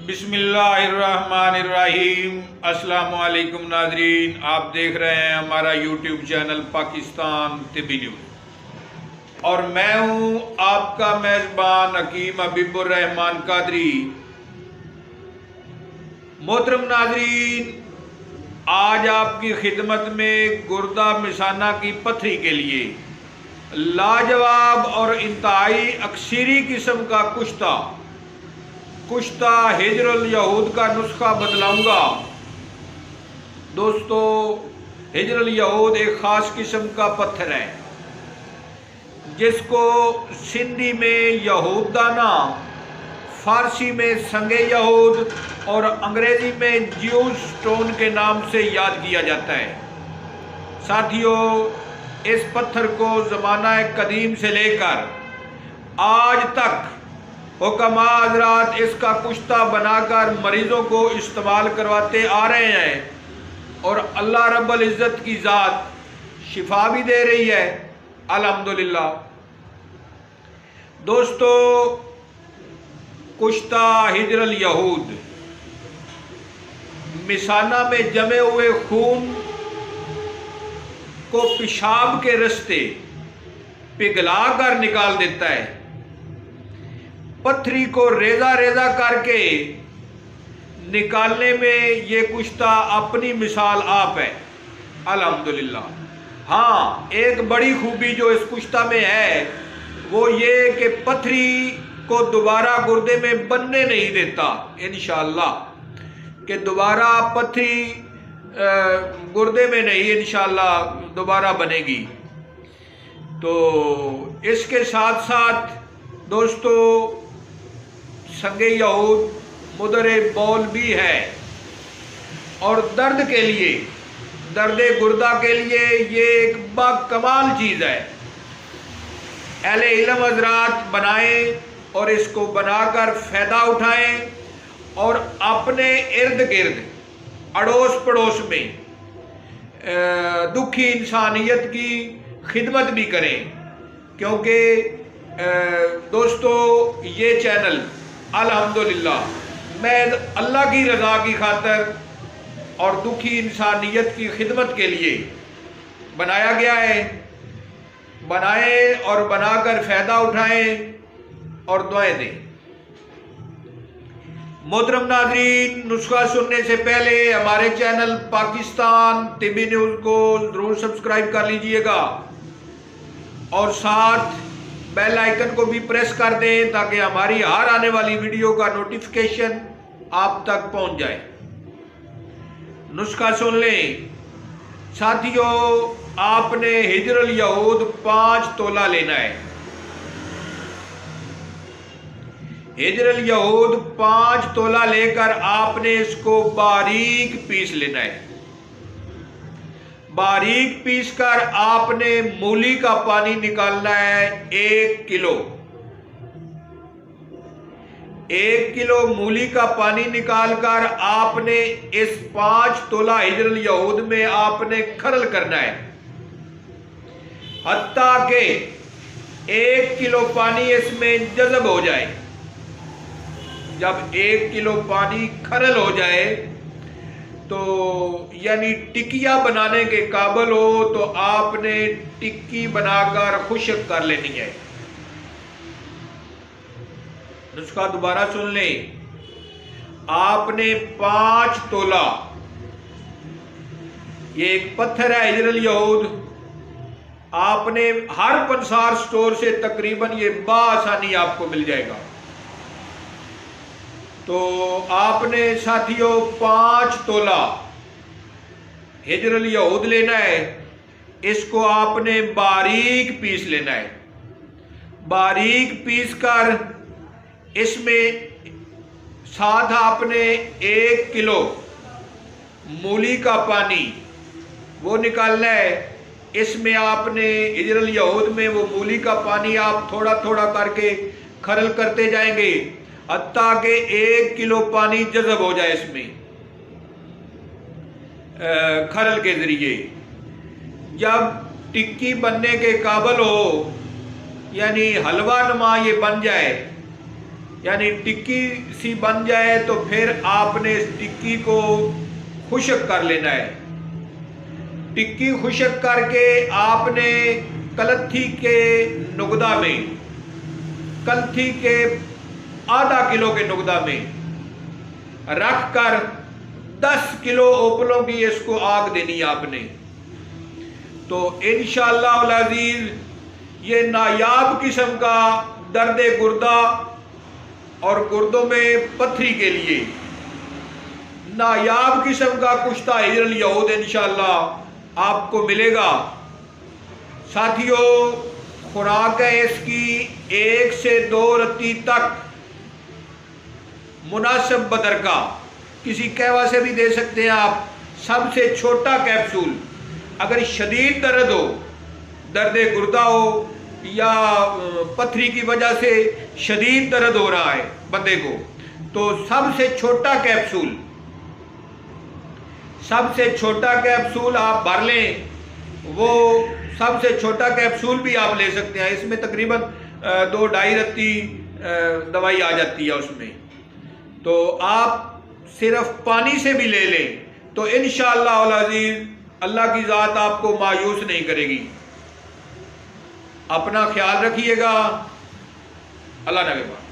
بسم اللہ الرحمن الرحیم۔ السلام علیکم ناظرین، آپ دیکھ رہے ہیں ہمارا یوٹیوب چینل پاکستان طبی نیوز اور میں ہوں آپ کا میزبان حکیم حبیب الرحمان قادری۔ محترم ناظرین، آج آپ کی خدمت میں گردہ مثانہ کی پتھری کے لیے لاجواب اور انتہائی اکثری قسم کا کشتہ ہجر الیہود کا نسخہ بتلاؤں گا۔ دوستو، ہجر الیہود ایک خاص قسم کا پتھر ہے جس کو سندھی میں یہود دانہ، فارسی میں سنگ یہود اور انگریزی میں جیوس سٹون کے نام سے یاد کیا جاتا ہے۔ ساتھیو، اس پتھر کو زمانہ قدیم سے لے کر آج تک حکماء حضرات اس کا کشتہ بنا کر مریضوں کو استعمال کرواتے آ رہے ہیں اور اللہ رب العزت کی ذات شفا بھی دے رہی ہے، الحمدللہ۔ دوستو، کشتہ ہجر الیہود مثانہ میں جمے ہوئے خون کو پیشاب کے رستے پگھلا کر نکال دیتا ہے۔ پتھری کو ریزہ ریزہ کر کے نکالنے میں یہ کشتہ اپنی مثال آپ ہے، الحمدللہ۔ ہاں، ایک بڑی خوبی جو اس کشتہ میں ہے وہ یہ کہ پتھری کو دوبارہ گردے میں بننے نہیں دیتا، انشاءاللہ کہ دوبارہ پتھری گردے میں نہیں انشاءاللہ دوبارہ بنے گی۔ تو اس کے ساتھ ساتھ دوستو، سنگ یہود مدر بول بھی ہے اور درد کے لیے، درد گردہ کے لیے یہ ایک با کمال چیز ہے۔ اہل علم حضرات بنائیں اور اس کو بنا کر فائدہ اٹھائیں اور اپنے ارد گرد اڑوس پڑوس میں دکھی انسانیت کی خدمت بھی کریں، کیونکہ دوستو یہ چینل الحمدللہ میں اللہ کی رضا کی خاطر اور دکھی انسانیت کی خدمت کے لیے بنایا گیا ہے۔ بنائیں اور بنا کر فائدہ اٹھائیں اور دعائیں دیں۔ محترم ناظرین، نسخہ سننے سے پہلے ہمارے چینل پاکستان طبی نیوز کو ضرور سبسکرائب کر لیجئے گا اور ساتھ بیل آئیکن کو بھی پریس کر دیں تاکہ ہماری ہر آنے والی ویڈیو کا نوٹیفیکیشن آپ تک پہنچ جائے۔ نسخہ سن لیں ساتھیو، آپ نے ہجر الیہود 5 تولہ لینا ہے۔ ہجر الیہود 5 تولہ لے کر آپ نے اس کو باریک پیس لینا ہے۔ باریک پیس کر آپ نے مولی کا پانی نکالنا ہے 1 کلو۔ 1 کلو مولی کا پانی نکال کر آپ نے اس 5 تولہ ہجر الیہود میں آپ نے کھرل کرنا ہے، حتیٰ کہ 1 کلو پانی اس میں جذب ہو جائے۔ جب 1 کلو پانی کھرل ہو جائے تو یعنی ٹکیا بنانے کے قابل ہو تو آپ نے ٹکی بنا کر خشک کر لینی ہے۔ نسخہ دوبارہ سن لیں، آپ نے 5 تولہ، یہ ایک پتھر ہے ہجر الیہود، آپ نے ہر پنسار سٹور سے تقریباً یہ بآسانی آپ کو مل جائے گا۔ تو آپ نے ساتھیوں 5 تولہ ہجر الیہود لینا ہے، اس کو آپ نے باریک پیس لینا ہے۔ باریک پیس کر اس میں ساتھ آپ نے 1 کلو مولی کا پانی وہ نکالنا ہے۔ اس میں آپ نے ہجر الیہود میں وہ مولی کا پانی آپ تھوڑا تھوڑا کر کے کھرل کرتے جائیں گے حتیٰ کہ 1 کلو پانی جذب ہو جائے اس میں کھرل کے ذریعے۔ جب ٹکی بننے کے قابل ہو، یعنی حلوہ نما یہ بن جائے، یعنی ٹکی سی بن جائے تو پھر آپ نے اس ٹکی کو خشک کر لینا ہے. ٹکی خشک کر کے آپ نے کلتھی کے نگدہ میں، کلتھی کے آدھا کلو کے نگدہ میں رکھ کر 10 کلو اوپلوں کی اس کو آگ دینی آپ نے. تو انشاءاللہ العزیز یہ نایاب قسم کا درد گردہ اور گردوں میں پتھری کے لیے نایاب قسم کا کشتہ ہجر الیہود انشاءاللہ آپ کو ملے گا. ساتھیوں، خوراک ہے اس کی 1 سے 2 رتی تک مناسب بدر کا، کسی قہوہ سے بھی دے سکتے ہیں آپ. سب سے چھوٹا کیپسول، اگر شدید درد ہو، درد گردہ ہو یا پتھری کی وجہ سے شدید درد ہو رہا ہے بندے کو، تو سب سے چھوٹا کیپسول آپ بھر لیں. وہ سب سے چھوٹا کیپسول بھی آپ لے سکتے ہیں. اس میں تقریباً 2-2.5 رتی دوائی آ جاتی ہے اس میں. تو آپ صرف پانی سے بھی لے لیں تو انشاءاللہ العزیز اللہ کی ذات آپ کو مایوس نہیں کرے گی. اپنا خیال رکھیے گا. اللہ نگہبان.